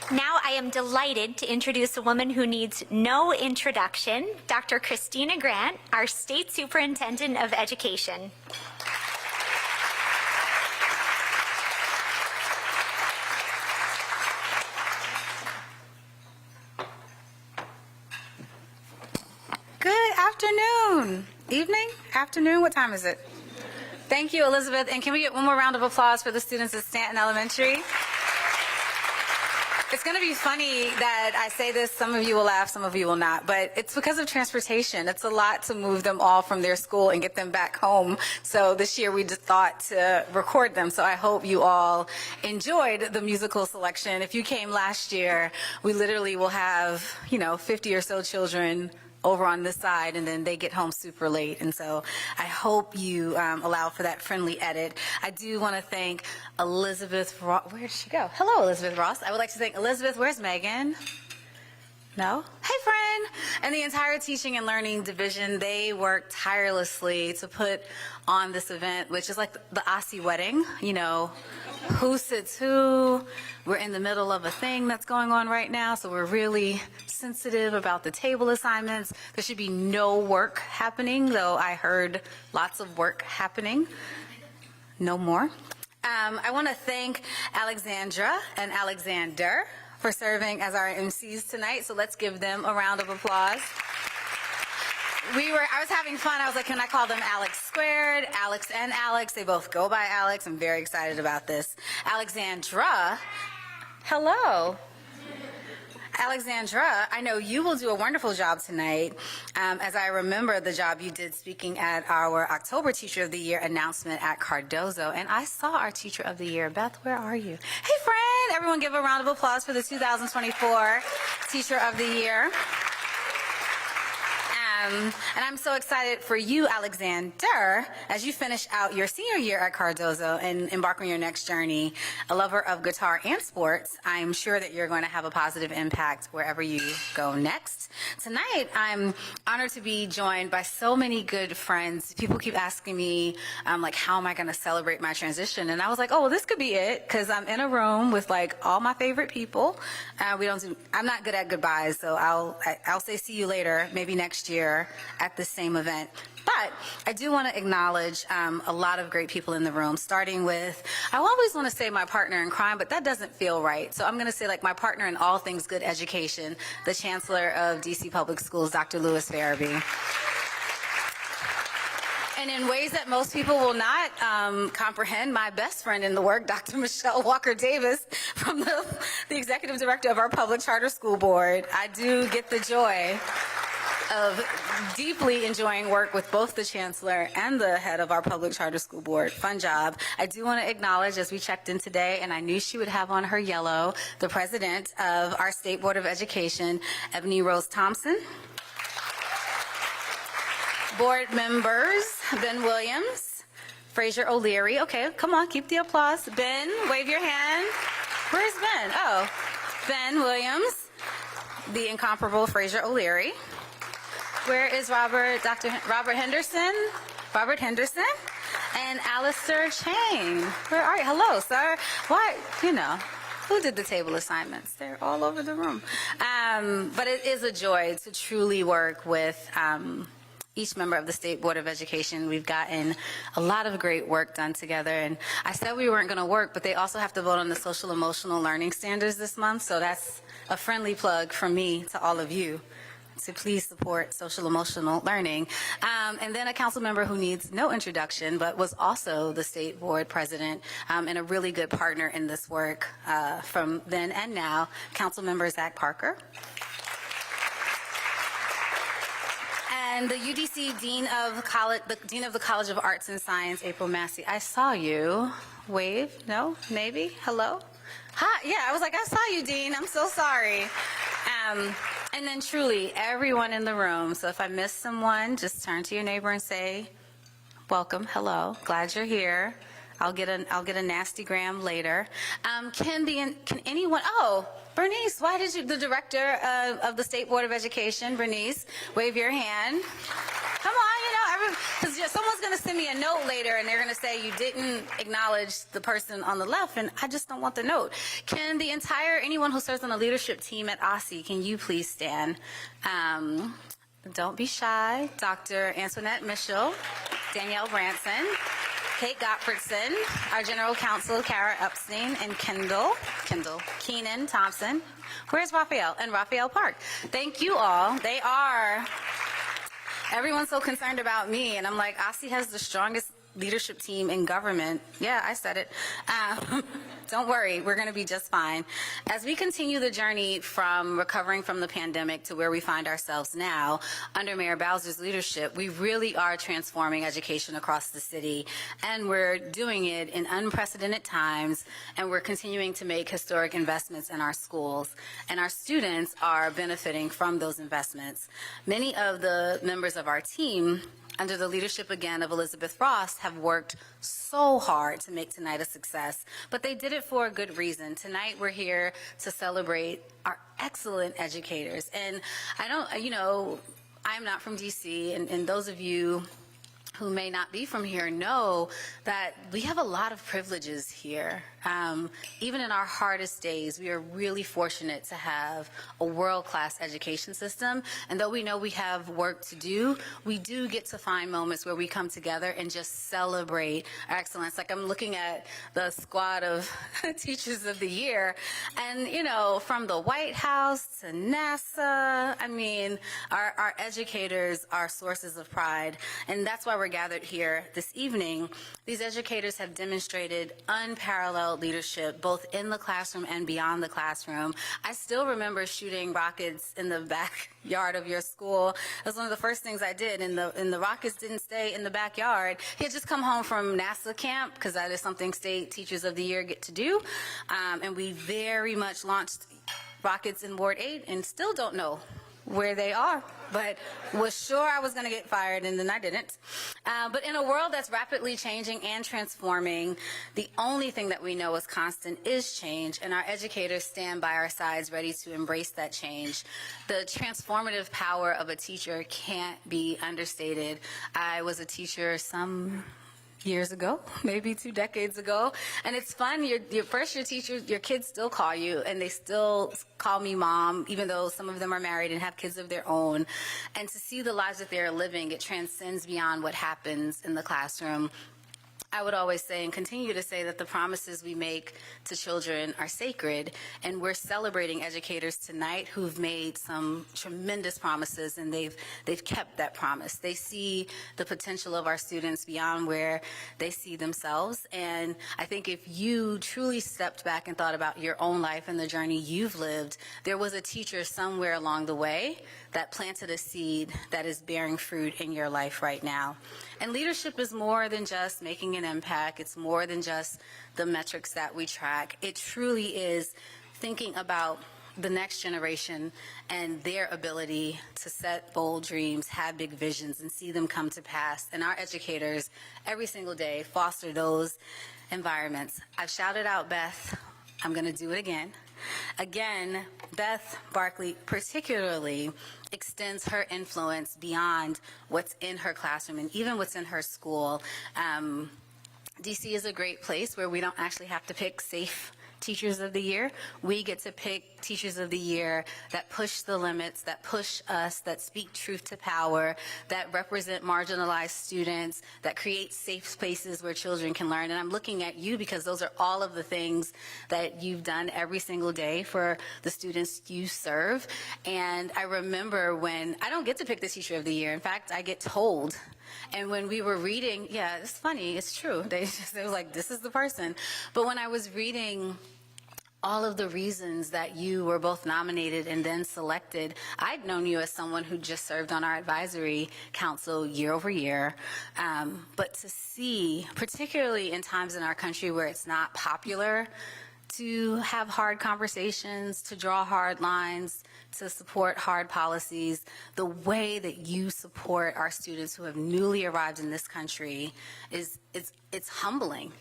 Now I am delighted to introduce a woman who needs no introduction, Dr. Christina Grant, our State Superintendent of Education. Good afternoon, evening, afternoon, what time is it? Thank you, Elizabeth, and can we get one more round of applause for the students at Stanton Elementary? It's going to be funny that I say this, some of you will laugh, some of you will not, but it's because of transportation. It's a lot to move them all from their school and get them back home. So this year we just thought to record them. So I hope you all enjoyed the musical selection. If you came last year, we literally will have, 50 or so children over on this side, and then they get home super late. And so I hope you allow for that friendly edit. I do want to thank Elizabeth Ross. Where did she go? Hello, Elizabeth Ross. I would like to thank Elizabeth. Where's Megan? No? Hey, friend. And the entire teaching and learning division, they worked tirelessly to put on this event, which is like the OSSE wedding, who sits who. We're in the middle of a thing that's going on right now, so we're really sensitive about the table assignments. There should be no work happening, though I heard lots of work happening. No more. I want to thank Alexandra and Alexander for serving as our MCs tonight, so let's give them a round of applause. I was having fun. I was like, can I call them Alex squared? Alex and Alex. They both go by Alex. I'm very excited about this. Alexandra, hello. Alexandra, I know you will do a wonderful job tonight, as I remember the job you did speaking at our October Teacher of the Year announcement at Cardozo, and I saw our Teacher of the Year. Beth, where are you? Hey, friend! Everyone give a round of applause for the 2024 Teacher of the Year. And I'm so excited for you, Alexander, as you finish out your senior year at Cardozo and embark on your next journey. A lover of guitar and sports, I'm sure that you're going to have a positive impact wherever you go next. Tonight, I'm honored to be joined by so many good friends. People keep asking me, how am I going to celebrate my transition? And I was like, oh, well, this could be it, because I'm in a room with all my favorite people. I'm not good at goodbyes, so I'll say see you later, maybe next year at the same event. But I do want to acknowledge a lot of great people in the room, starting with, I always want to say my partner in crime, but that doesn't feel right. So I'm going to say my partner in all things good education, the Chancellor of DC Public Schools, Dr. Louis Farabee. And in ways that most people will not comprehend, my best friend in the work, Dr. Michelle Walker-Davis, from the Executive Director of our Public Charter School Board. I do get the joy of deeply enjoying work with both the Chancellor and the head of our Public Charter School Board. Fun job. I do want to acknowledge, as we checked in today, and I knew she would have on her yellow, the President of our State Board of Education, Ebony Rose Thompson. Board members, Ben Williams, Fraser O'Leary. Okay, come on, keep the applause. Ben, wave your hand. Where's Ben? Oh, Ben Williams, the incomparable Fraser O'Leary. Where is Robert Henderson? Robert Henderson and Alistair Chain. Where are you? Hello, sir. What? Who did the table assignments? They're all over the room. But it is a joy to truly work with each member of the State Board of Education. We've gotten a lot of great work done together, and I said we weren't going to work, but they also have to vote on the social emotional learning standards this month, so that's a friendly plug from me to all of you to please support social emotional learning. And then a council member who needs no introduction, but was also the state board president and a really good partner in this work from then and now, Council Member Zach Parker. And the UDC Dean of the College of Arts and Science, April Massey. I saw you. Wave? No? Maybe? Hello? Hi. Yeah, I was like, I saw you, Dean. I'm so sorry. And then truly, everyone in the room. So if I miss someone, just turn to your neighbor and say, welcome, hello, glad you're here. I'll get a nasty gram later. Can anyone, Bernice, why did you, the director of the State Board of Education, Bernice, wave your hand. Come on, Because someone's going to send me a note later and they're going to say you didn't acknowledge the person on the left, and I just don't want the note. Can anyone who serves on the leadership team at OSSE, can you please stand? Don't be shy. Dr. Antoinette Mitchell, Danielle Branson, Kate Gottfredson, our General Counsel, Kara Epstein, and Kendall Keenan Thompson. Where's Raphael? And Raphael Park. Thank you all. Everyone's so concerned about me, and I'm like, OSSE has the strongest leadership team in government. Yeah, I said it. Don't worry, we're going to be just fine. As we continue the journey from recovering from the pandemic to where we find ourselves now, under Mayor Bowser's leadership, we really are transforming education across the city, and we're doing it in unprecedented times, and we're continuing to make historic investments in our schools, and our students are benefiting from those investments. Many of the members of our team, under the leadership again of Elizabeth Frost, have worked so hard to make tonight a success, but they did it for a good reason. Tonight we're here to celebrate our excellent educators. And I'm not from DC, and those of you who may not be from here know that we have a lot of privileges here. Even in our hardest days, we are really fortunate to have a world-class education system. And though we know we have work to do, we do get to find moments where we come together and just celebrate our excellence. Like, I'm looking at the squad of Teachers of the Year, and from the White House to NASA, I mean, our educators are sources of pride. And that's why we're gathered here this evening. These educators have demonstrated unparalleled leadership, both in the classroom and beyond the classroom. I still remember shooting rockets in the backyard of your school. That was one of the first things I did, and the rockets didn't stay in the backyard. He had just come home from NASA camp, because that is something State Teachers of the Year get to do, and we very much launched rockets in Ward 8 and still don't know where they are, but was sure I was going to get fired, and then I didn't. But in a world that's rapidly changing and transforming, the only thing that we know is constant is change, and our educators stand by our sides ready to embrace that change. The transformative power of a teacher can't be understated. I was a teacher some years ago, maybe 2 decades ago. And it's fun. Your first-year teachers, your kids still call you, and they still call me mom, even though some of them are married and have kids of their own. And to see the lives that they're living, it transcends beyond what happens in the classroom. I would always say and continue to say that the promises we make to children are sacred, and we're celebrating educators tonight who've made some tremendous promises, and they've kept that promise. They see the potential of our students beyond where they see themselves, and I think if you truly stepped back and thought about your own life and the journey you've lived, there was a teacher somewhere along the way that planted a seed that is bearing fruit in your life right now. And leadership is more than just making an impact. It's more than just the metrics that we track. It truly is thinking about the next generation and their ability to set bold dreams, have big visions, and see them come to pass. And our educators, every single day, foster those environments. I've shouted out Beth. I'm going to do it again. Again, Beth Barkley particularly extends her influence beyond what's in her classroom and even what's in her school. DC is a great place where we don't actually have to pick safe Teachers of the Year. We get to pick Teachers of the Year that push the limits, that push us, that speak truth to power, that represent marginalized students, that create safe spaces where children can learn. And I'm looking at you because those are all of the things that you've done every single day for the students you serve. And I remember when I don't get to pick the Teacher of the Year. In fact, I get told. And when we were reading, yeah, it's funny, it's true. They were like, this is the person. But when I was reading all of the reasons that you were both nominated and then selected, I'd known you as someone who just served on our advisory council year over year. But to see, particularly in times in our country where it's not popular to have hard conversations, to draw hard lines, to support hard policies, the way that you support our students who have newly arrived in this country it's humbling.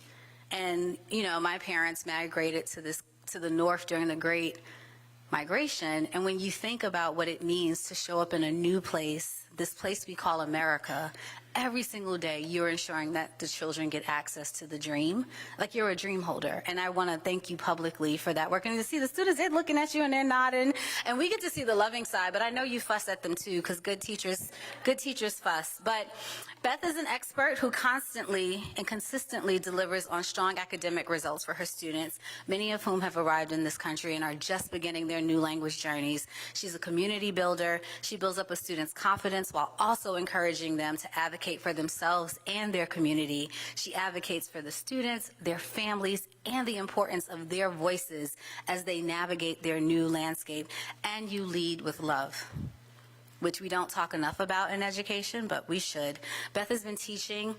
And my parents migrated to the north during the Great Migration, and when you think about what it means to show up in a new place, this place we call America, every single day you're ensuring that the children get access to the dream. Like, you're a dream holder. And I want to thank you publicly for that work. And to see the students, they're looking at you and they're nodding. And we get to see the loving side, but I know you fuss at them too, because good teachers fuss. But Beth is an expert who constantly and consistently delivers on strong academic results for her students, many of whom have arrived in this country and are just beginning their new language journeys. She's a community builder. She builds up a student's confidence while also encouraging them to advocate for themselves and their community. She advocates for the students, their families, and the importance of their voices as they navigate their new landscape. And you lead with love, which we don't talk enough about in education, but we should. Beth has been teaching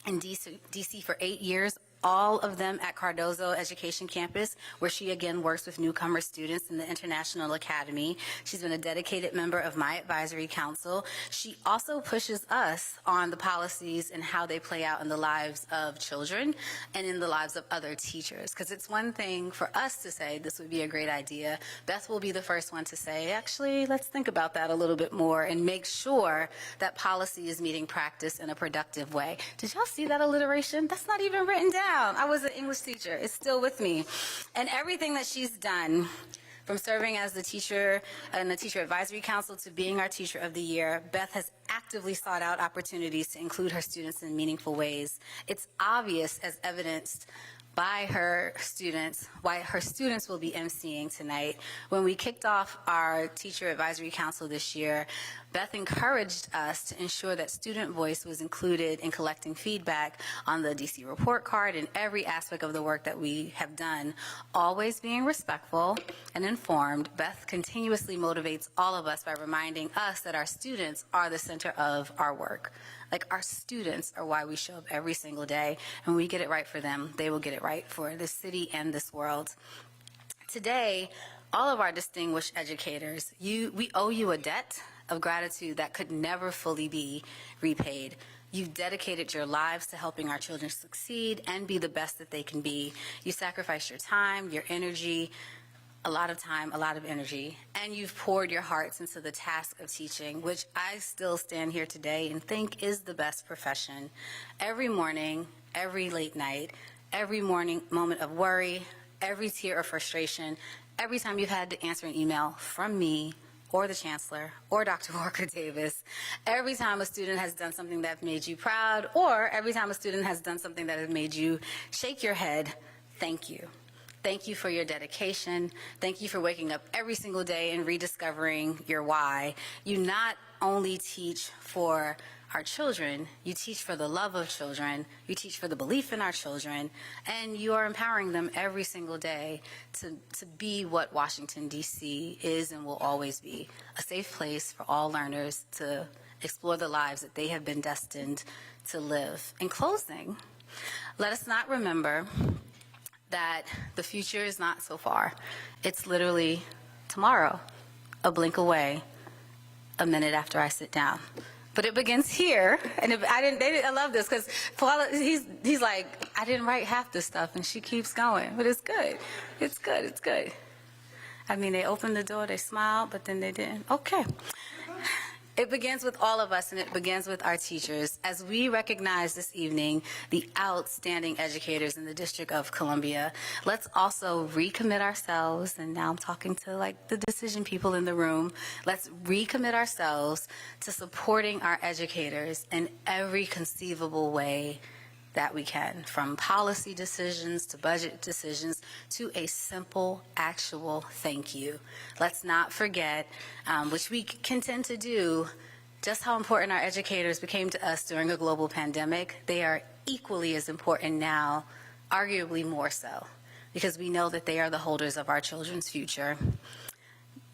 in DC for 8 years, all of them at Cardozo Education Campus, where she again works with newcomer students in the International Academy. She's been a dedicated member of my advisory council. She also pushes us on the policies and how they play out in the lives of children and in the lives of other teachers. Because it's one thing for us to say this would be a great idea. Beth will be the first one to say, actually, let's think about that a little bit more and make sure that policy is meeting practice in a productive way. Did y'all see that alliteration? That's not even written down. I was an English teacher. It's still with me. And everything that she's done, from serving as the teacher in the Teacher Advisory Council to being our Teacher of the Year, Beth has actively sought out opportunities to include her students in meaningful ways. It's obvious, as evidenced by her students, why her students will be emceeing tonight. When we kicked off our Teacher Advisory Council this year, Beth encouraged us to ensure that student voice was included in collecting feedback on the DC report card and every aspect of the work that we have done. Always being respectful and informed, Beth continuously motivates all of us by reminding us that our students are the center of our work. Like, our students are why we show up every single day, and when we get it right for them, they will get it right for this city and this world. Today, all of our distinguished educators, we owe you a debt of gratitude that could never fully be repaid. You've dedicated your lives to helping our children succeed and be the best that they can be. You sacrificed your time, your energy, a lot of time, a lot of energy, and you've poured your hearts into the task of teaching, which I still stand here today and think is the best profession. Every morning, every late night, every morning moment of worry, every tear of frustration, every time you've had to answer an email from me or the Chancellor or Dr. Walker Davis, every time a student has done something that made you proud, or every time a student has done something that has made you shake your head, thank you. Thank you for your dedication. Thank you for waking up every single day and rediscovering your why. You not only teach for our children, you teach for the love of children, you teach for the belief in our children, and you are empowering them every single day to be what Washington, D.C. is and will always be, a safe place for all learners to explore the lives that they have been destined to live. In closing, let us not remember that the future is not so far. It's literally tomorrow, a blink away, a minute after I sit down. But it begins here, and I love this because he's like, I didn't write half this stuff, and she keeps going. But it's good. It's good. It's good. I mean, they opened the door, they smiled, but then they didn't. Okay. It begins with all of us, and it begins with our teachers. As we recognize this evening the outstanding educators in the District of Columbia, let's also recommit ourselves, and now I'm talking to like the decision people in the room, let's recommit ourselves to supporting our educators in every conceivable way that we can, from policy decisions to budget decisions to a simple, actual thank you. Let's not forget, which we can tend to do, just how important our educators became to us during a global pandemic. They are equally as important now, arguably more so, because we know that they are the holders of our children's future.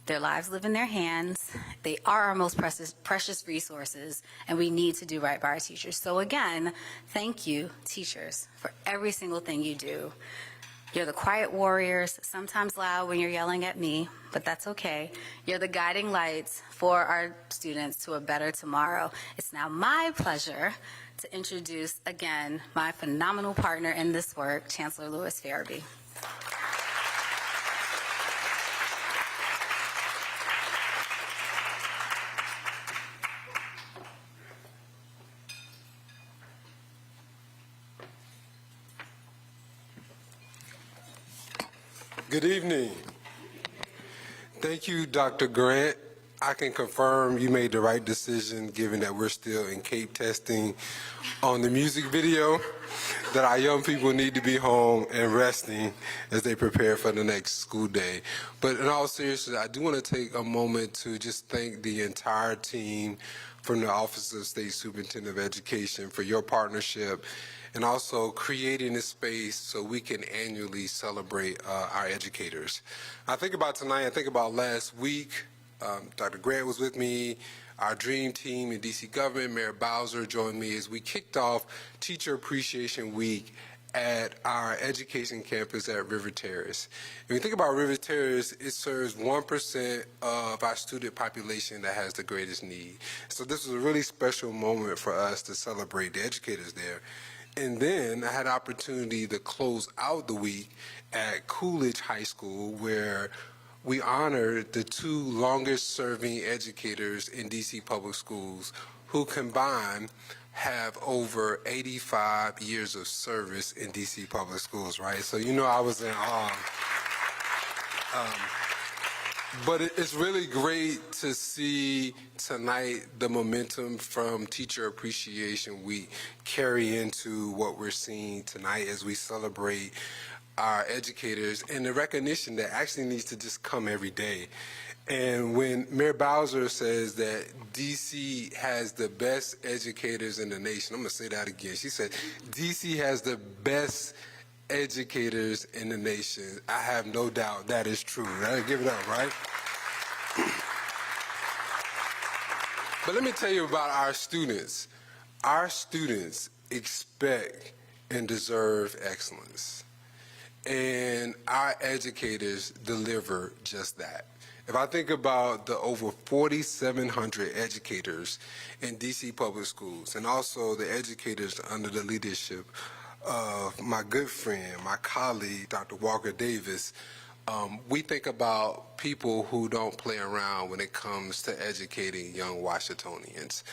Their lives live in their hands. They are our most precious resources, and we need to do right by our teachers. So again, thank you, teachers, for every single thing you do. You're the quiet warriors, sometimes loud when you're yelling at me, but that's okay. You're the guiding lights for our students to a better tomorrow. It's now my pleasure to introduce, again, my phenomenal partner in this work, Chancellor Louis Farabee. Good evening. Thank you, Dr. Grant. I can confirm you made the right decision given that we're still in CAPE testing on the music video, that our young people need to be home and resting as they prepare for the next school day. But in all seriousness, I do want to take a moment to just thank the entire team from the Office of State Superintendent of Education for your partnership and also creating a space so we can annually celebrate our educators. I think about tonight, I think about last week. Dr. Grant was with me, our dream team in DC government, Mayor Bowser joined me as we kicked off Teacher Appreciation Week at our education campus at River Terrace. When you think about River Terrace, it serves 1% of our student population that has the greatest need. So this was a really special moment for us to celebrate the educators there. And then I had an opportunity to close out the week at Coolidge High School, where we honored the 2 longest serving educators in DC public schools who combined have over 85 years of service in DC public schools, right? So you know I was in awe. But it's really great to see tonight the momentum from Teacher Appreciation Week carry into what we're seeing tonight as we celebrate our educators and the recognition that actually needs to just come every day. And when Mayor Bowser says that DC has the best educators in the nation, I'm going to say that again. She said DC has the best educators in the nation. I have no doubt that is true. Right? Give it up, right? But let me tell you about our students. Our students expect and deserve excellence. And our educators deliver just that. If I think about the over 4,700 educators in DC public schools and also the educators under the leadership of my good friend, my colleague, Dr. Walker Davis, we think about people who don't play around when it comes to educating young Washingtonians.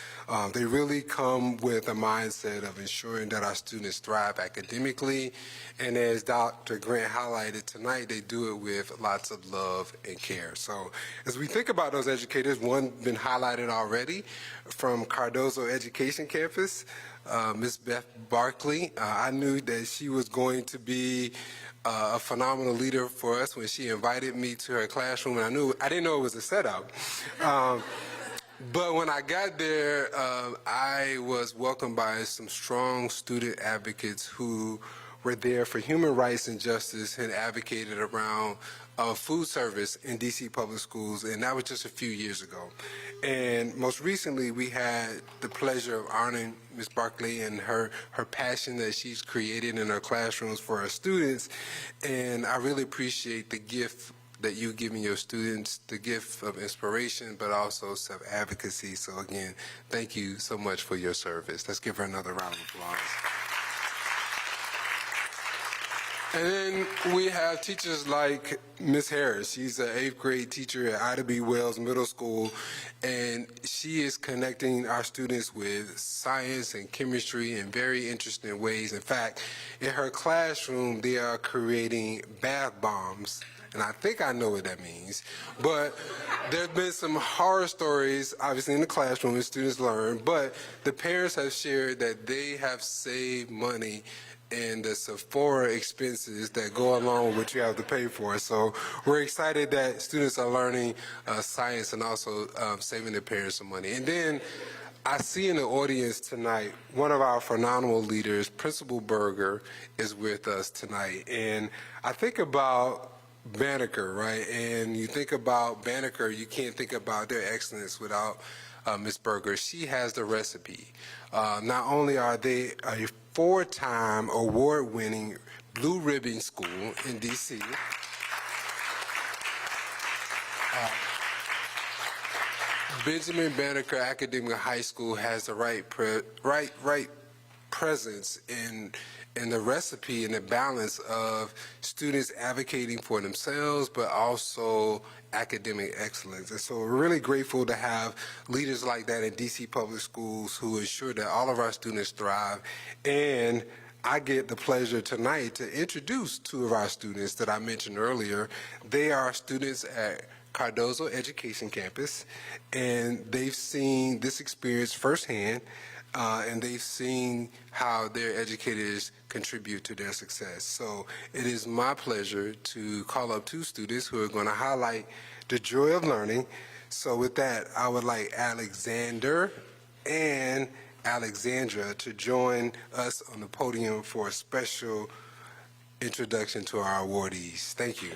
They really come with a mindset of ensuring that our students thrive academically, and as Dr. Grant highlighted tonight, they do it with lots of love and care. So as we think about those educators, one been highlighted already from Cardozo Education Campus, Ms. Beth Barkley. I knew that she was going to be a phenomenal leader for us when she invited me to her classroom, and I didn't know it was a setup. But when I got there, I was welcomed by some strong student advocates who were there for human rights and justice and advocated around food service in DC public schools, and that was just a few years ago. And most recently, we had the pleasure of honoring Ms. Barkley and her passion that she's created in her classrooms for her students, and I really appreciate the gift that you've given your students, the gift of inspiration, but also self-advocacy. So again, thank you so much for your service. Let's give her another round of applause. And then we have teachers like Ms. Harris. She's an 8th grade teacher at Ida B. Wells Middle School, and she is connecting our students with science and chemistry in very interesting ways. In fact, in her classroom, they are creating bath bombs. And I think I know what that means. But there's been some horror stories, obviously, in the classroom as students learn. But the parents have shared that they have saved money in the Sephora expenses that go along with what you have to pay for. So we're excited that students are learning science and also saving their parents some money. And then I see in the audience tonight, one of our phenomenal leaders, Principal Berger, is with us tonight. And I think about Banneker, right? And you think about Banneker, you can't think about their excellence without Ms. Berger. She has the recipe. Not only are they a 4-time award-winning Blue Ribbon School in D.C., Benjamin Banneker Academic High School has the right presence in the recipe and the balance of students advocating for themselves, but also academic excellence. And so we're really grateful to have leaders like that in DC public schools who ensure that all of our students thrive. And I get the pleasure tonight to introduce two of our students that I mentioned earlier. They are students at Cardozo Education Campus, and they've seen this experience firsthand, and they've seen how their educators contribute to their success. So it is my pleasure to call up two students who are going to highlight the joy of learning. So with that, I would like Alexander and Alexandra to join us on the podium for a special introduction to our awardees. Thank you.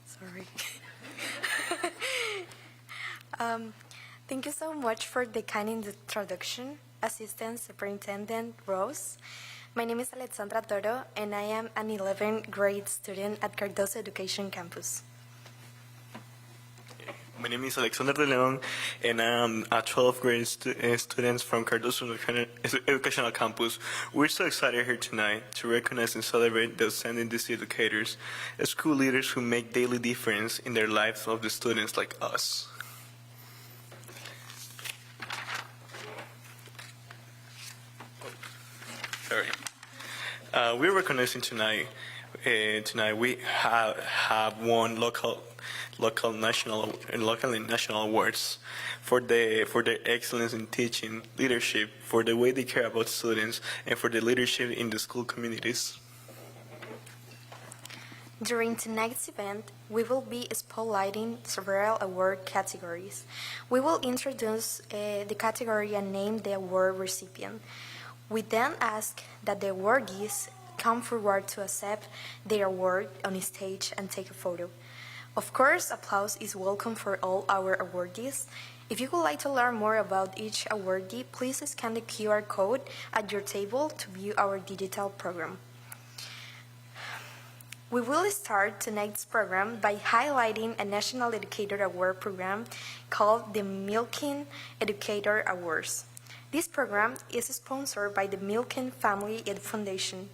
Sorry. Thank you so much for the kind introduction, Assistant Superintendent Rose. My name is Alexandra Toro, and I am an 11th grade student at Cardozo Education Campus. My name is Alexander de Leon, and I'm a 12th grade student from Cardozo Educational Campus. We're so excited here tonight to recognize and celebrate the outstanding DC educators, school leaders who make daily difference in their lives of the students like us. Sorry. We're recognizing tonight. Tonight we have won local, national, and national awards for their excellence in teaching, leadership, for the way they care about students, and for the leadership in the school communities. During tonight's event, we will be spotlighting several award categories. We will introduce the category and name the award recipient. We then ask that the awardees come forward to accept their award on stage and take a photo. Of course, applause is welcome for all our awardees. If you would like to learn more about each awardee, please scan the QR code at your table to view our digital program. We will start tonight's program by highlighting a National Educator Award program called the Milken Educator Awards. This program is sponsored by the Milken Family Ed Foundation,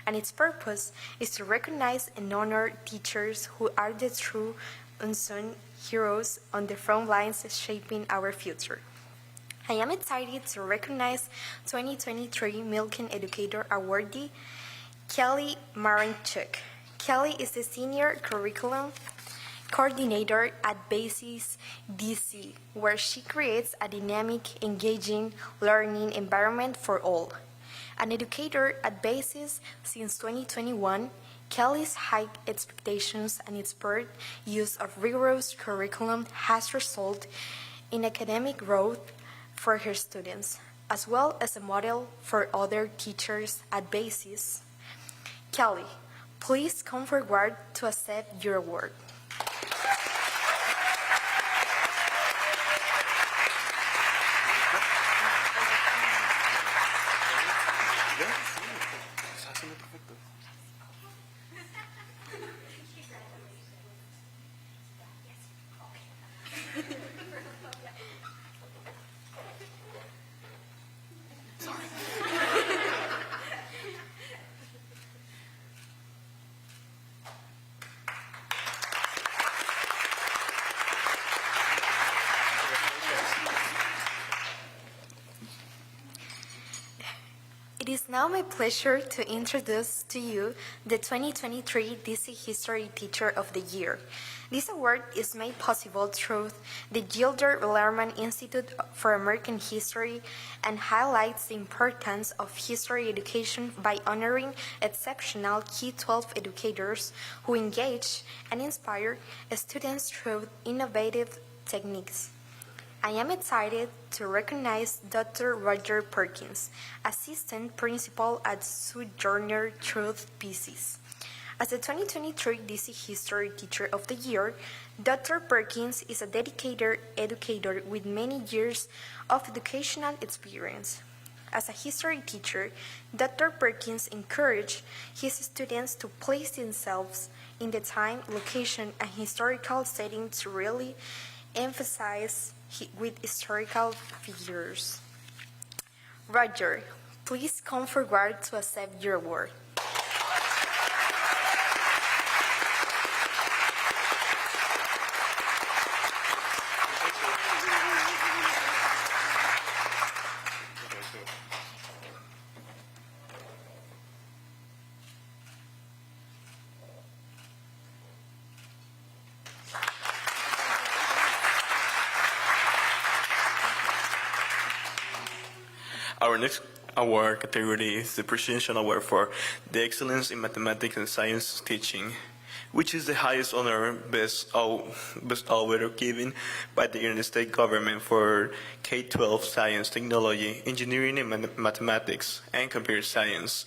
and its purpose is to recognize and honor teachers who are the true unsung heroes on the front lines shaping our future. I am excited to recognize 2023 Milken Educator Awardee, Kelly Maranchuk. Kelly is the Senior Curriculum Coordinator at Basis DC, where she creates a dynamic, engaging learning environment for all. An educator at Basis since 2021, Kelly's high expectations and expert use of rigorous curriculum has resulted in academic growth for her students, as well as a model for other teachers at Basis. Kelly, please come forward to accept your award. It is now my pleasure to introduce to you the 2023 DC History Teacher of the Year. This award is made possible through the Gilder Lehrman Institute for American History and highlights the importance of history education by honoring exceptional K-12 educators who engage and inspire students through innovative techniques. I am excited to recognize Dr. Roger Perkins, Assistant Principal at Sojourner Truth Pieces. As the 2023 DC History Teacher of the Year, Dr. Perkins is a dedicated educator with many years of educational experience. As a history teacher, Dr. Perkins encouraged his students to place themselves in the time, location, and historical setting to really emphasize with historical figures. Roger, please come forward to accept your award. Our next award category is the Presidential Award for the Excellence in Mathematics and Science Teaching, which is the highest honor best award given by the United States government for K-12 science, technology, engineering, and mathematics, and computer science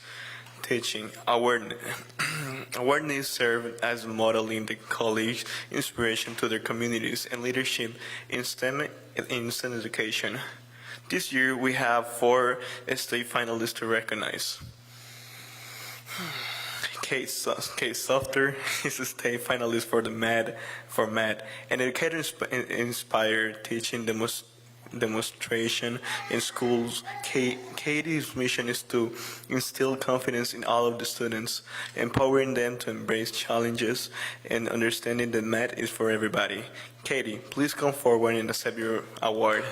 teaching. Awareness served as modeling the college inspiration to their communities and leadership in STEM education. This year, we have 4 state finalists to recognize. Kate Softer is a state finalist for math, and Educator inspired teaching demonstration in schools. Katie's mission is to instill confidence in all of the students, empowering them to embrace challenges and understanding that math is for everybody. Katie, please come forward and accept your award.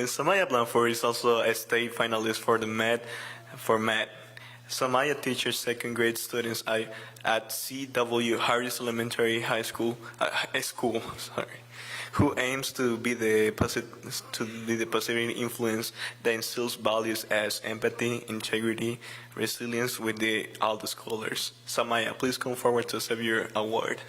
Samaya Blanford is also a state finalist for math. Samaya teaches second grade students at C.W. Harris Elementary School, who aims to be the positive influence that instills values as empathy, integrity, resilience with all the scholars. Samaya, please come forward to accept your award.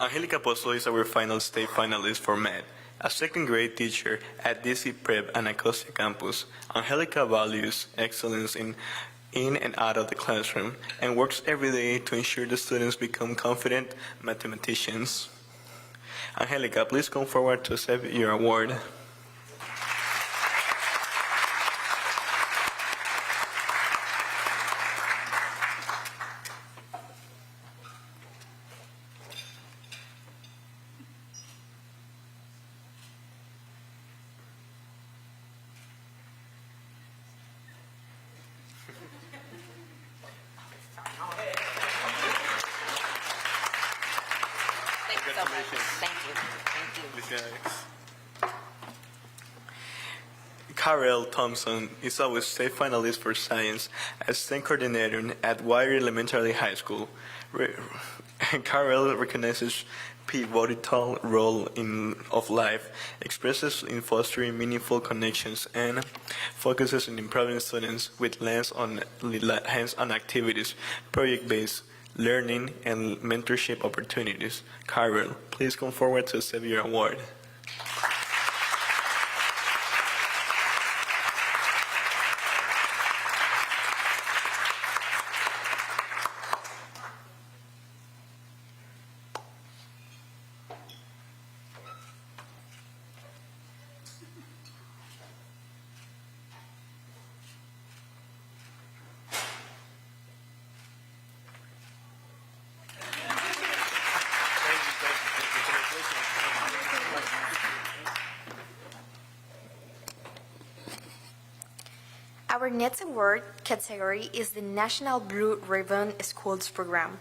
Angelica Pozo is our final state finalist for math. A second grade teacher at DC Prep and Anacostia campus, Angelica values excellence in and out of the classroom and works every day to ensure the students become confident mathematicians. Angelica, please come forward to accept your award. Carol Thompson is our state finalist for science as STEM coordinator at Wire Elementary High School. Carol recognizes pivotal role of life, expresses in fostering meaningful connections, and focuses on empowering students with hands-on activities, project-based learning, and mentorship opportunities. Carol, please come forward to accept your award. Our next award category is the National Blue Ribbon Schools Program.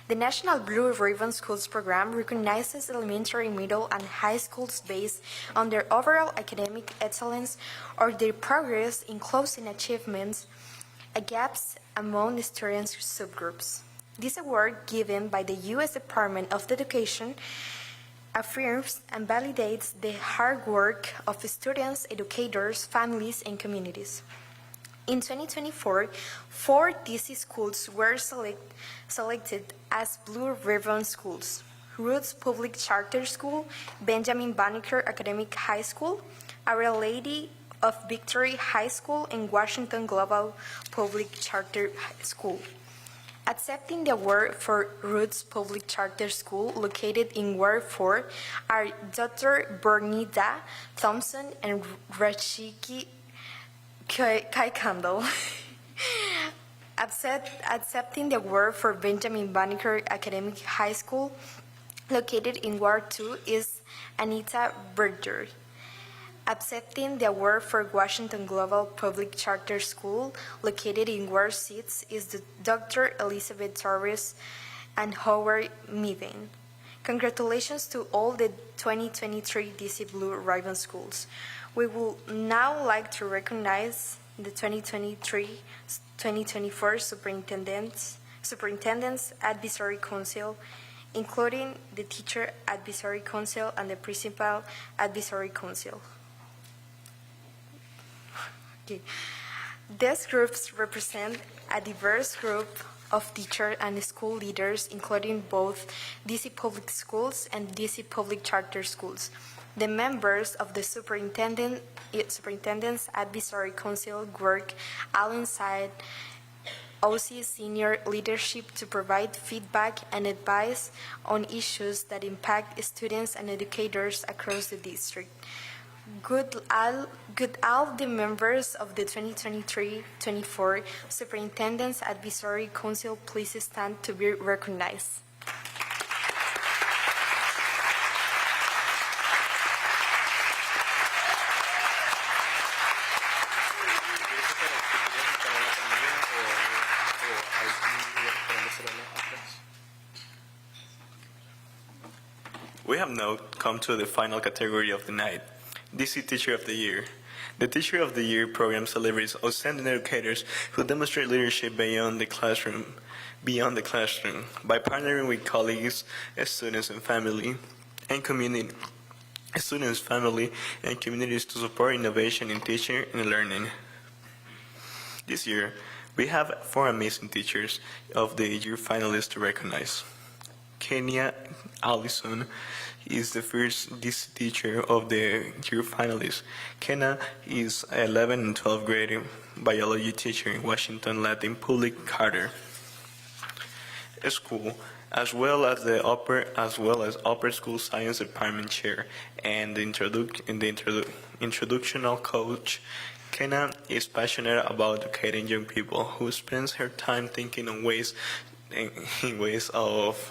The National Blue Ribbon Schools Program recognizes elementary, middle, and high schools based on their overall academic excellence or their progress in closing achievements gaps among the students' subgroups. This award, given by the U.S. Department of Education, affirms and validates the hard work of students, educators, families, and communities. In 2024, 4 DC schools were selected as Blue Ribbon Schools: Roots Public Charter School, Benjamin Banneker Academic High School, Our Lady of Victory High School, and Washington Global Public Charter School. Accepting the award for Roots Public Charter School, located in Ward 4, are Dr. Bernida Thompson and Rashiki Kaikandel. Accepting the award for Benjamin Banneker Academic High School, located in Ward 2, is Anita Berger. Accepting the award for Washington Global Public Charter School, located in Ward 6, is Dr. Elizabeth Torres and Howard Meeven. Congratulations to all the 2023 DC Blue Ribbon Schools. We would now like to recognize the 2023-2024 Superintendent's Advisory Council, including the Teacher Advisory Council and the Principal Advisory Council. Okay. These groups represent a diverse group of teachers and school leaders, including both DC Public Schools and DC Public Charter Schools. The members of the Superintendent's Advisory Council work alongside OSSE senior leadership to provide feedback and advice on issues that impact students and educators across the district. Could all the members of the 2023-24 Superintendent's Advisory Council please stand to be recognized? We have now come to the final category of the night, DC Teacher of the Year. The Teacher of the Year program celebrates outstanding educators who demonstrate leadership beyond the classroom, by partnering with colleagues, students, and family, and community. Students, family, and communities to support innovation in teaching and learning. This year, we have 4 amazing Teachers of the Year finalists to recognize. Kenya Allison is the first DC Teacher of the Year finalist. Kenya is 11 and 12th grade biology teacher in Washington Latin Public Charter School, as well as upper school science department chair and the introductional coach. Kenya is passionate about educating young people who spends her time thinking on ways of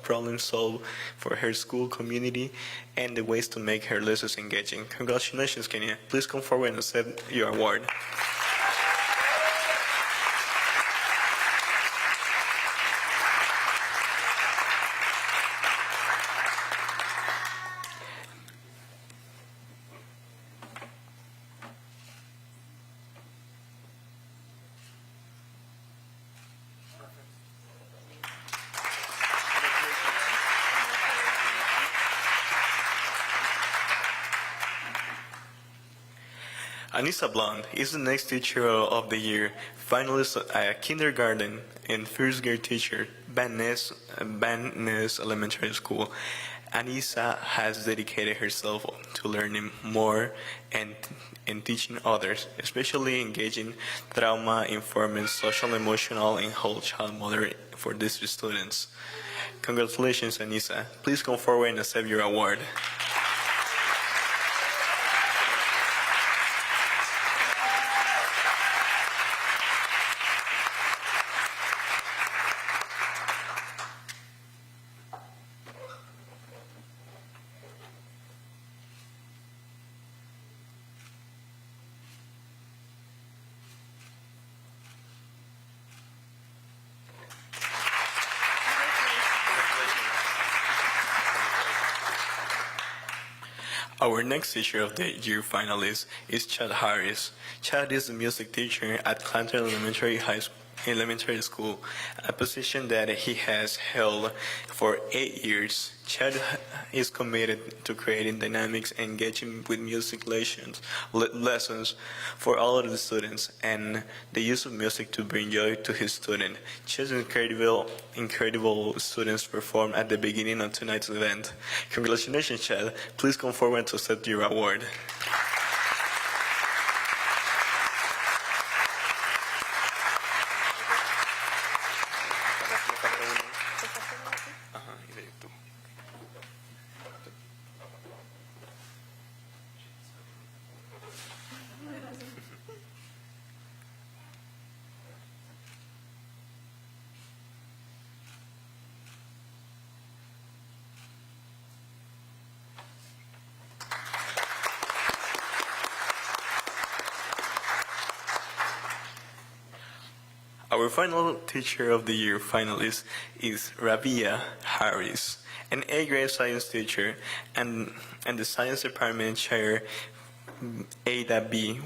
problem solve for her school community and the ways to make her lessons engaging. Congratulations, Kenya. Please come forward and accept your award. Anissa Blond is the next Teacher of the Year, finalist at kindergarten and first grade teacher, Van Ness Elementary School. Anissa has dedicated herself to learning more and teaching others, especially engaging trauma-informed social, emotional, and whole child modeling for district students. Congratulations, Anissa. Please come forward and accept your award. Our next Teacher of the Year finalist is Chad Harris. Chad is a music teacher at Clanton Elementary School, a position that he has held for 8 years. Chad is committed to creating dynamics and engaging with music lessons for all of the students and the use of music to bring joy to his students. Chad's incredible students performed at the beginning of tonight's event. Congratulations, Chad. Please come forward to accept your award. Our final Teacher of the Year finalist is Rabia Harris, an A-grade science teacher and the Science Department Chair Ada B.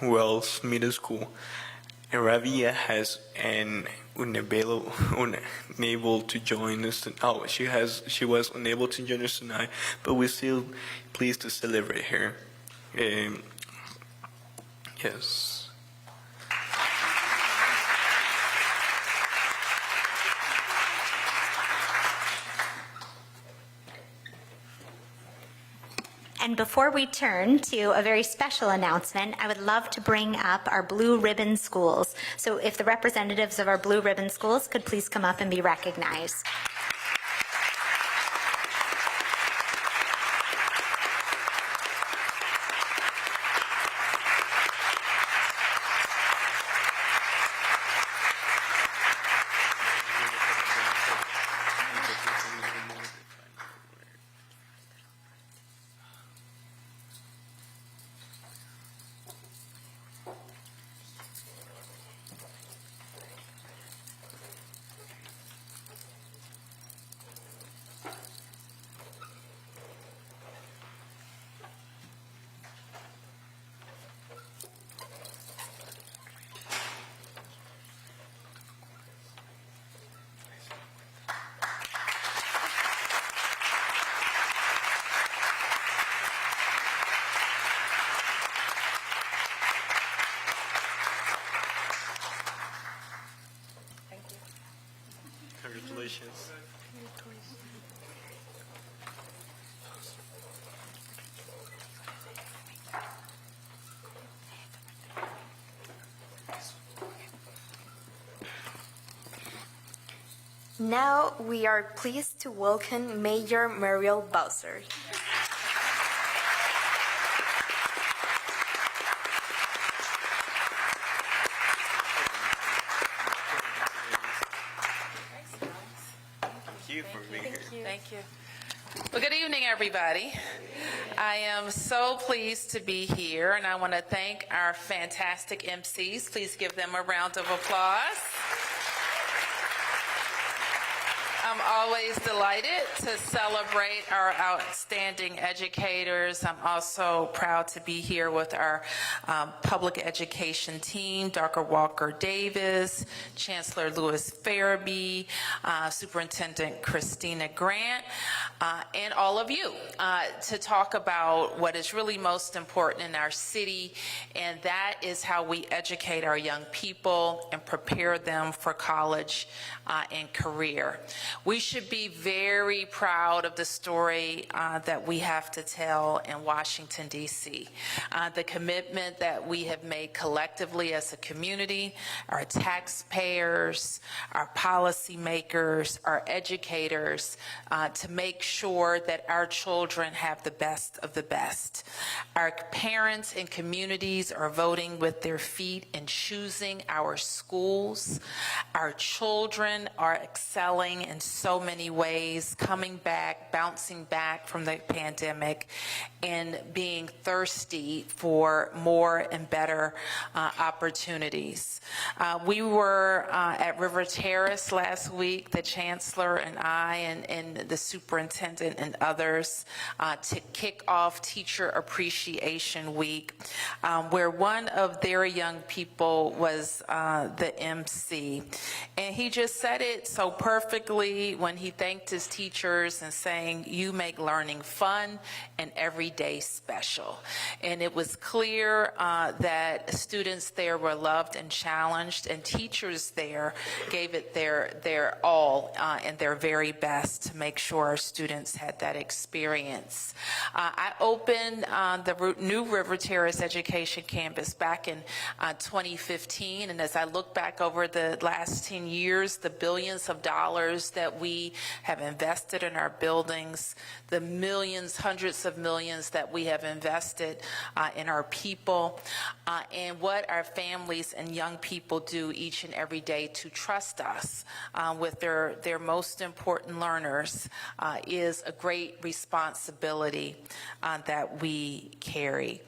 Wells Middle School. Rabia has unable to join us. She was unable to join us tonight, but we're still pleased to celebrate her. Yes. And before we turn to a very special announcement, I would love to bring up our Blue Ribbon Schools. So if the representatives of our Blue Ribbon Schools could please come up and be recognized. Congratulations. Now we are pleased to welcome Mayor Muriel Bowser. Thank you for being here. Thank you. Well, good evening, everybody. I am so pleased to be here, and I want to thank our fantastic MCs. Please give them a round of applause. I'm always delighted to celebrate our outstanding educators. I'm also proud to be here with our public education team, Dr. Walker Davis, Chancellor Louis Farabee, Superintendent Christina Grant, and all of you to talk about what is really most important in our city, and that is how we educate our young people and prepare them for college and career. We should be very proud of the story that we have to tell in Washington, D.C. The commitment that we have made collectively as a community, our taxpayers, our policymakers, our educators, to make sure that our children have the best of the best. Our parents and communities are voting with their feet and choosing our schools. Our children are excelling in so many ways, coming back, bouncing back from the pandemic, and being thirsty for more and better opportunities. We were at River Terrace last week, the chancellor and I and the superintendent and others, to kick off Teacher Appreciation Week, where one of their young people was the MC. And he just said it so perfectly when he thanked his teachers and saying, "You make learning fun and every day special." And it was clear that students there were loved and challenged, and teachers there gave it their all and their very best to make sure our students had that experience. I opened the new River Terrace Education Campus back in 2015, and as I look back over the last 10 years, the billions of dollars that we have invested in our buildings, the millions, hundreds of millions that we have invested in our people, and what our families and young people do each and every day to trust us with their most important learners is a great responsibility that we carry.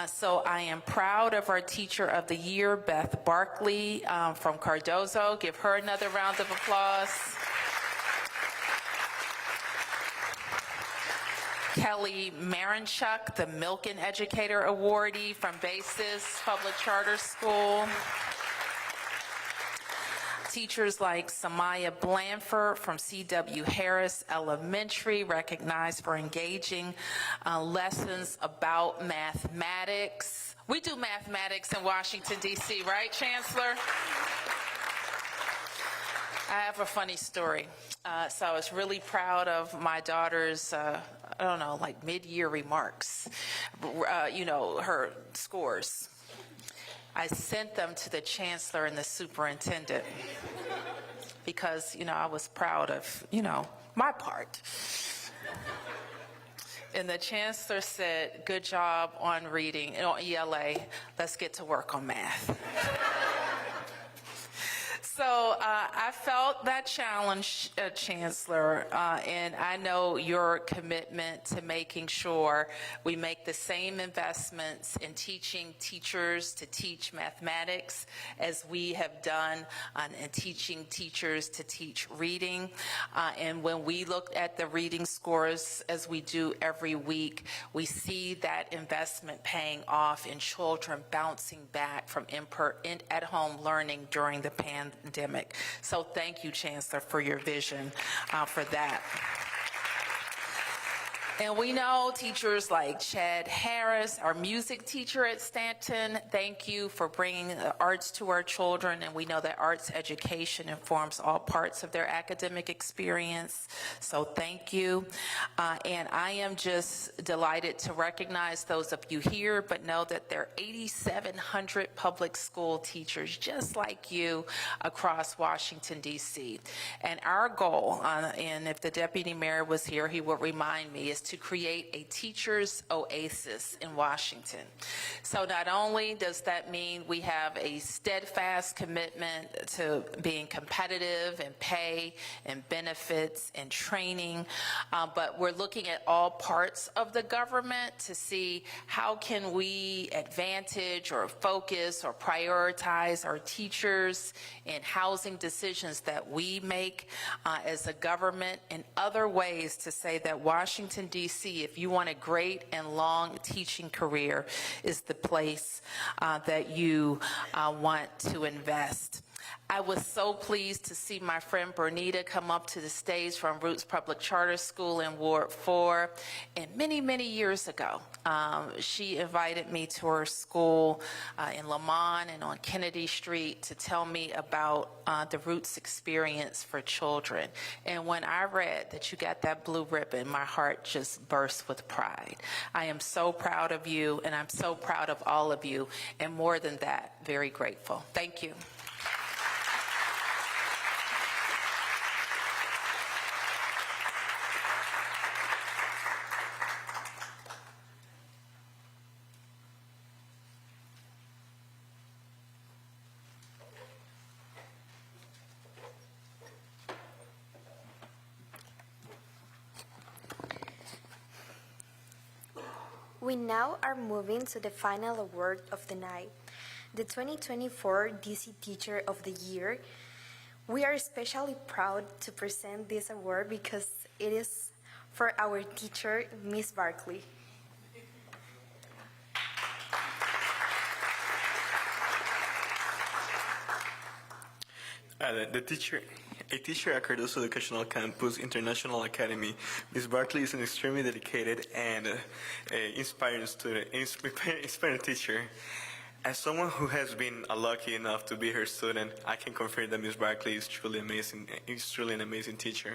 So I am proud of our Teacher of the Year, Beth Barkley from Cardozo. Give her another round of applause. Kelly Marinchuk, the Milken Educator Awardee from Basis Public Charter School. Teachers like Samaya Blanford from C.W. Harris Elementary, recognized for engaging lessons about mathematics. We do mathematics in Washington, D.C., right, Chancellor? I have a funny story. So I was really proud of my daughter's, I don't know, like mid-year remarks, her scores. I sent them to the chancellor and the superintendent because, I was proud of, my part. And the chancellor said, "Good job on reading, on ELA, let's get to work on math." So I felt that challenge, Chancellor, and I know your commitment to making sure we make the same investments in teaching teachers to teach mathematics as we have done in teaching teachers to teach reading. And when we look at the reading scores, as we do every week, we see that investment paying off in children bouncing back from at-home learning during the pandemic. So thank you, Chancellor, for your vision for that. And we know teachers like Chad Harris, our music teacher at Stanton, thank you for bringing the arts to our children. And we know that arts education informs all parts of their academic experience. So thank you. And I am just delighted to recognize those of you here, but know that there are 8,700 public school teachers just like you across Washington, D.C. And our goal, and if the deputy mayor was here, he would remind me, is to create a teacher's oasis in Washington. So not only does that mean we have a steadfast commitment to being competitive in pay and benefits and training, but we're looking at all parts of the government to see how can we advantage or focus or prioritize our teachers in housing decisions that we make as a government, and other ways to say that Washington, D.C., if you want a great and long teaching career, is the place that you want to invest. I was so pleased to see my friend Bernita come up to the stage from Roots Public Charter School in Ward 4. And many, many years ago, she invited me to her school in Lamont and on Kennedy Street to tell me about the Roots experience for children. And when I read that you got that blue ribbon, my heart just burst with pride. I am so proud of you, and I'm so proud of all of you, and more than that, very grateful. Thank you. We now are moving to the final award of the night, the 2024 DC Teacher of the Year. We are especially proud to present this award because it is for our teacher, Miss Barkley. A teacher at Cardoso Educational Campus International Academy, Ms. Barkley is an extremely dedicated and inspiring teacher. As someone who has been lucky enough to be her student, I can confirm that Ms. Barkley is truly amazing. Is truly an amazing teacher.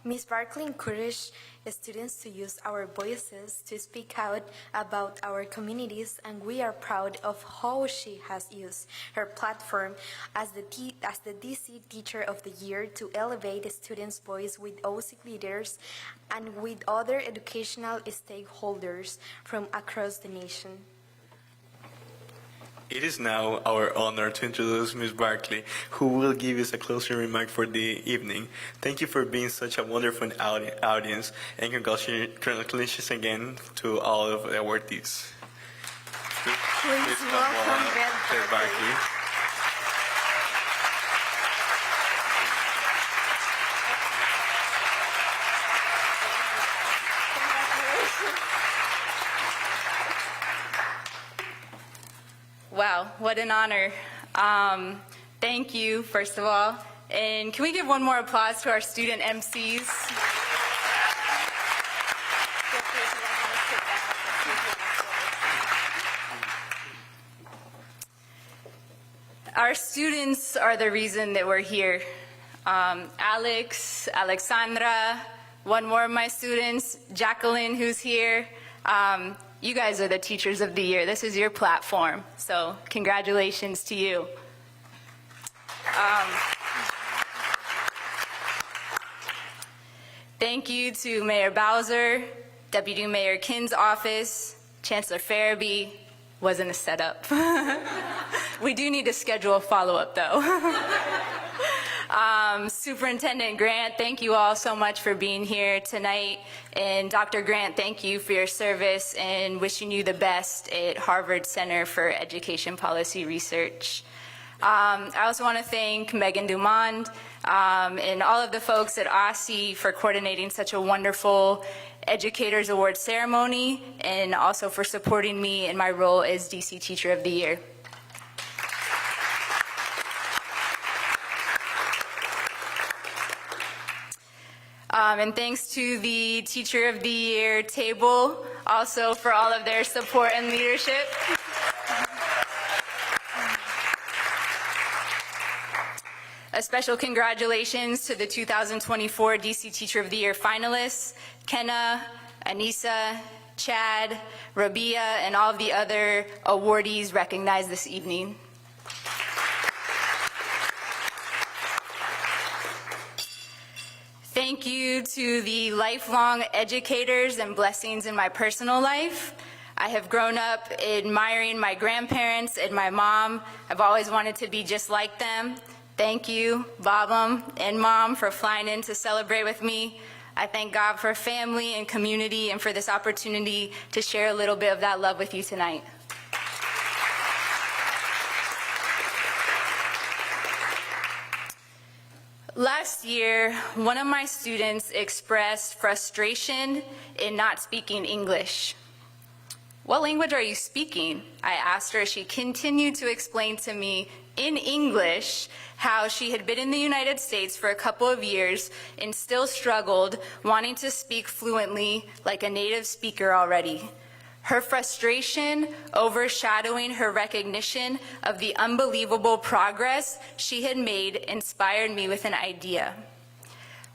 Ms. Barkley encouraged students to use our voices to speak out about our communities, and we are proud of how she has used her platform as the DC Teacher of the Year to elevate the students' voice with OSSE leaders and with other educational stakeholders from across the nation. It is now our honor to introduce Ms. Barkley, who will give us a closing remark for the evening. Thank you for being such a wonderful audience, and congratulations again to all of the awardees. Please welcome Ms. Barkley. Wow, what an honor. Thank you, first of all. And can we give one more applause to our student MCs? Our students are the reason that we're here. Alex, Alexandra, one more of my students, Jacqueline, who's here. You guys are the Teachers of the Year. This is your platform, so congratulations to you. Thank you to Mayor Bowser, Deputy Mayor Kinn's office, Chancellor Farabee. Wasn't a setup. We do need to schedule a follow-up, though. Superintendent Grant, thank you all so much for being here tonight. And Dr. Grant, thank you for your service and wishing you the best at Harvard Center for Education Policy Research. I also want to thank Megan Dumond and all of the folks at OSSE for coordinating such a wonderful Educators Award ceremony, and also for supporting me in my role as DC Teacher of the Year. And thanks to the Teacher of the Year table, also for all of their support and leadership. A special congratulations to the 2024 DC Teacher of the Year finalists, Kenna, Anissa, Chad, Rabia, and all of the other awardees recognized this evening. Thank you to the lifelong educators and blessings in my personal life. I have grown up admiring my grandparents and my mom. I've always wanted to be just like them. Thank you, Babam and Mom, for flying in to celebrate with me. I thank God for family and community and for this opportunity to share a little bit of that love with you tonight. Last year, one of my students expressed frustration in not speaking English. "What language are you speaking?" I asked her. She continued to explain to me in English how she had been in the United States for a couple of years and still struggled wanting to speak fluently like a native speaker already. Her frustration overshadowing her recognition of the unbelievable progress she had made inspired me with an idea.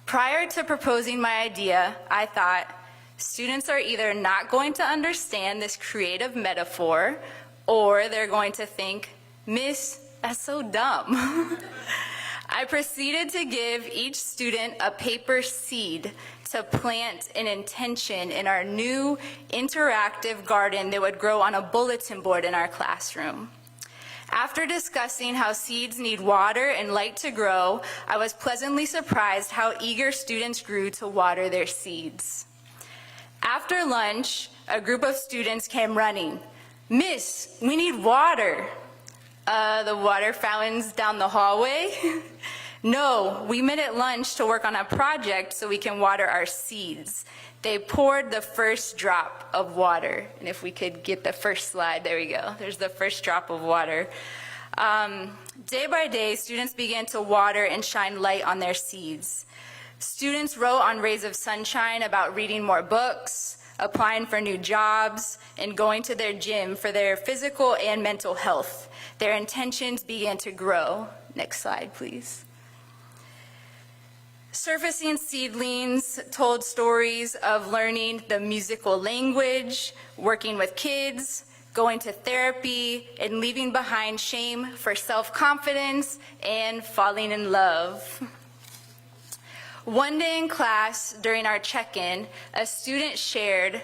Prior to proposing my idea, I thought, students are either not going to understand this creative metaphor, or they're going to think, "Miss, that's so dumb." I proceeded to give each student a paper seed to plant an intention in our new interactive garden that would grow on a bulletin board in our classroom. After discussing how seeds need water and light to grow, I was pleasantly surprised how eager students grew to water their seeds. After lunch, a group of students came running. "Miss, we need water." The water fountain's down the hallway? No, we met at lunch to work on a project so we can water our seeds. They poured the first drop of water. And if we could get the first slide, there we go. There's the first drop of water. Day by day, students began to water and shine light on their seeds. Students wrote on rays of sunshine about reading more books, applying for new jobs, and going to their gym for their physical and mental health. Their intentions began to grow. Next slide, please. Surfacing seedlings told stories of learning the musical language, working with kids, going to therapy, and leaving behind shame for self-confidence and falling in love. One day in class, during our check-in, a student shared,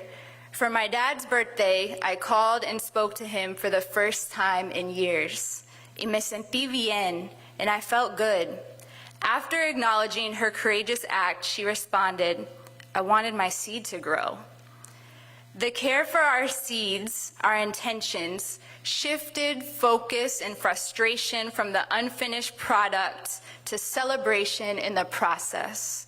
"For my dad's birthday, I called and spoke to him for the first time in years. Y me sentí bien, and I felt good." After acknowledging her courageous act, she responded, "I wanted my seed to grow." The care for our seeds, our intentions, shifted focus and frustration from the unfinished product to celebration in the process.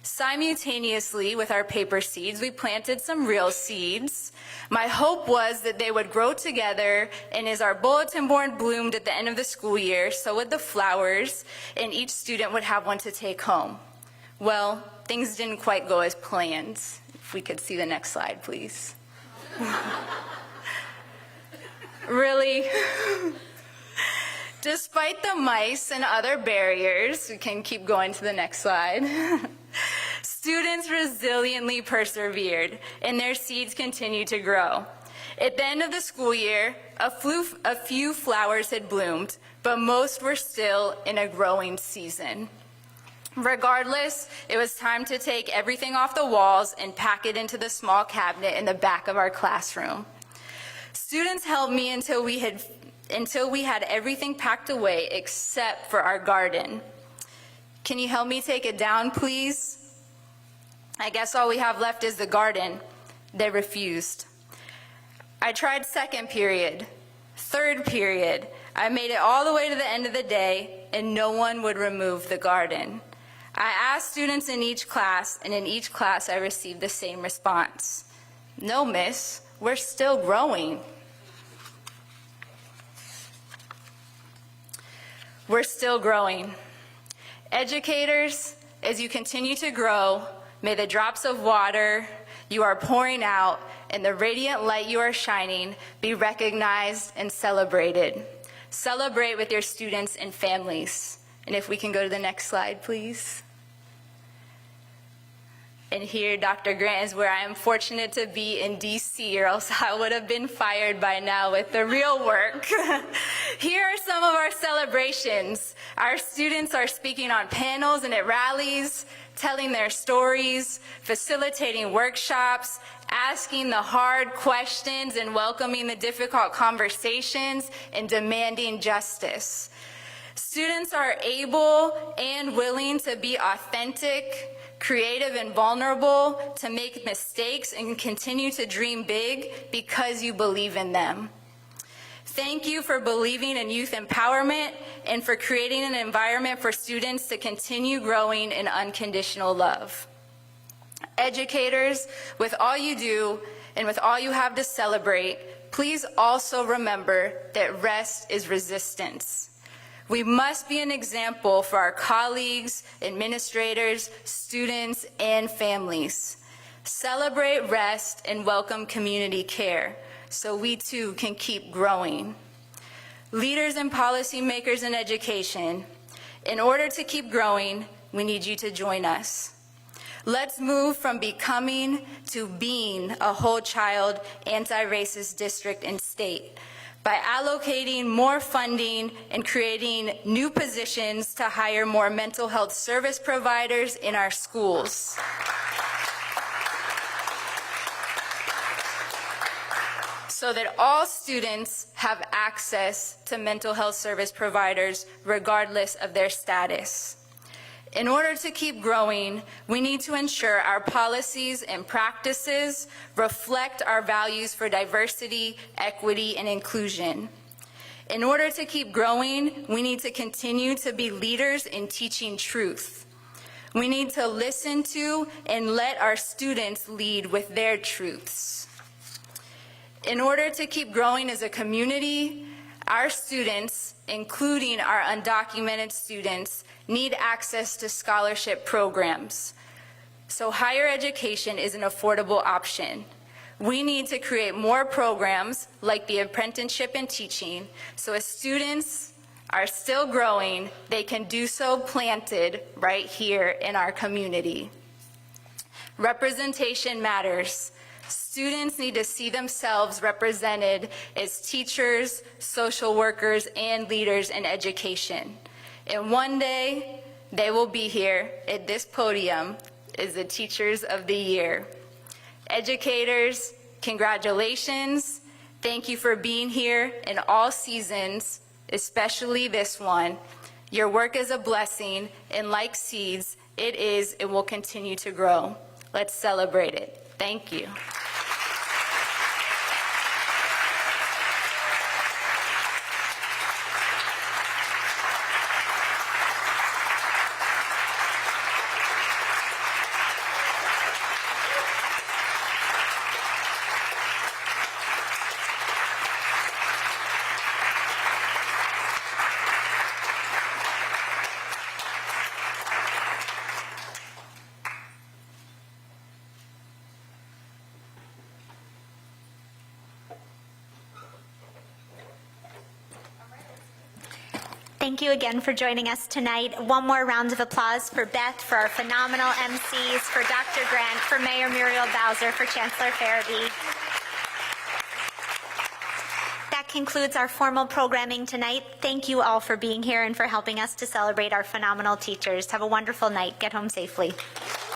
Simultaneously with our paper seeds, we planted some real seeds. My hope was that they would grow together, and as our bulletin board bloomed at the end of the school year, so would the flowers, and each student would have one to take home. Well, things didn't quite go as planned. If we could see the next slide, please. Really? Despite the mice and other barriers, we can keep going to the next slide. Students resiliently persevered, and their seeds continued to grow. At the end of the school year, a few flowers had bloomed, but most were still in a growing season. Regardless, it was time to take everything off the walls and pack it into the small cabinet in the back of our classroom. Students helped me until we had everything packed away except for our garden. Can you help me take it down, please? I guess all we have left is the garden. They refused. I tried second period, third period. I made it all the way to the end of the day, and no one would remove the garden. I asked students in each class, and in each class I received the same response. "No, miss, we're still growing." We're still growing. Educators, as you continue to grow, may the drops of water you are pouring out and the radiant light you are shining be recognized and celebrated. Celebrate with your students and families. And if we can go to the next slide, please. And here, Dr. Grant, is where I am fortunate to be in DC, or else I would have been fired by now with the real work. Here are some of our celebrations. Our students are speaking on panels and at rallies, telling their stories, facilitating workshops, asking the hard questions and welcoming the difficult conversations, and demanding justice. Students are able and willing to be authentic, creative and vulnerable, to make mistakes and continue to dream big because you believe in them. Thank you for believing in youth empowerment and for creating an environment for students to continue growing in unconditional love. Educators, with all you do and with all you have to celebrate, please also remember that rest is resistance. We must be an example for our colleagues, administrators, students, and families. Celebrate rest and welcome community care so we too can keep growing. Leaders and policymakers in education, in order to keep growing, we need you to join us. Let's move from becoming to being a whole child anti-racist district and state by allocating more funding and creating new positions to hire more mental health service providers in our schools. So that all students have access to mental health service providers regardless of their status. In order to keep growing, we need to ensure our policies and practices reflect our values for diversity, equity, and inclusion. In order to keep growing, we need to continue to be leaders in teaching truth. We need to listen to and let our students lead with their truths. In order to keep growing as a community, our students, including our undocumented students, need access to scholarship programs. So higher education is an affordable option. We need to create more programs like the apprenticeship in teaching, so as students are still growing, they can do so planted right here in our community. Representation matters. Students need to see themselves represented as teachers, social workers, and leaders in education. And one day, they will be here at this podium as the Teachers of the Year. Educators, congratulations. Thank you for being here in all seasons, especially this one. Your work is a blessing, and like seeds, it is and will continue to grow. Let's celebrate it. Thank you. Thank you again for joining us tonight. One more round of applause for Beth, for our phenomenal MCs, for Dr. Grant, for Mayor Muriel Bowser, for Chancellor Farabee. That concludes our formal programming tonight. Thank you all for being here and for helping us to celebrate our phenomenal teachers. Have a wonderful night. Get home safely.